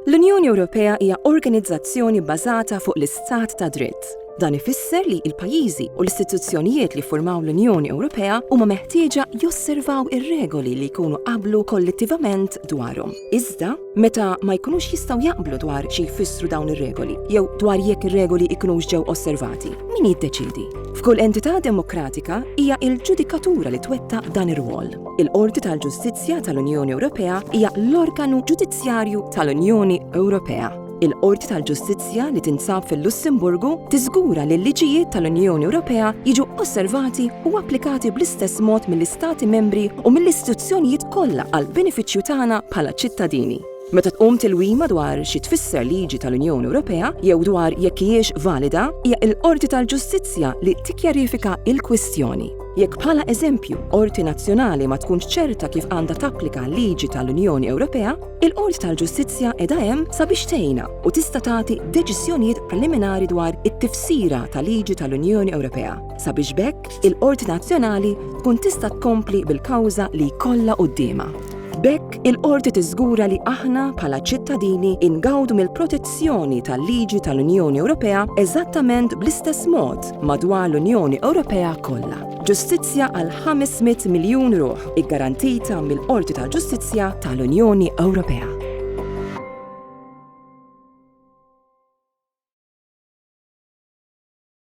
L-Unjoni Ewropea hija organizzazzjoni bbażata fuq l-istat ta' dritt. Dan ifisser li l-pajjiżi u l-istituzzjonijiet li ffurmaw l-Unjoni Ewropea huma meħtieġa josservaw ir-regoli li jkunu qablu kollettivament dwarhom. Iżda, meta ma jkunux jistgħu jaqblu dwar xi jfissru dawn ir-regoli, jew dwar jekk ir-regoli jkunux ġew osservati, min jiddeċiedi? F'kull entità demokratika hija l-ġudikatura li twettaq dan ir-rwol. Il-Qorti tal-Ġustizzja tal-Unjoni Ewropea hija l-organu ġudizzjarju tal-Unjoni Ewropea. Il-Qorti tal-Ġustizzja li tinsab fil-Lussemburgu tiżgura li l-liġijiet tal-Unjoni Ewropea jiġu osservati u applikati bl-istess mod mill-Istati membri u mill-istituzzjonijiet kollha għal benefiċċju tagħna bħala ċittadini. Meta tqum tilwima dwar xi tfisser liġi tal-Unjoni Ewropea jew dwar jekk hijiex valida, hija l-Qorti tal-Ġustizzja li tikkjarifika l-kwistjoni. Jekk bħala eżempju Qorti Nazzjonali ma tkunx ċerta kif għandha tapplika liġi tal-Unjoni Ewropea, il-Qorti tal-Ġustizzja qiegħda hemm sabiex tgħinha u tista' tagħti deċiżjonijiet preliminari dwar it-tifsira tal-liġi tal-Unjoni Ewropea. Sabiex bekk il-Qorti Nazzjonali tkun tista' tkompli bil-kawża li jkollha qudiemha. Bekk il-Qorti tiżgura li aħna bħala ċittadini ingawdu mill-protezzjoni tal-liġi tal-Unjoni Ewropea eżattament bl-istess mod madwar l-Unjoni Ewropea kollha. Ġustizzja għal 500 miljun ruħ iggarantita mill-Qorti tal-Ġustizzja tal-Unjoni Ewropea.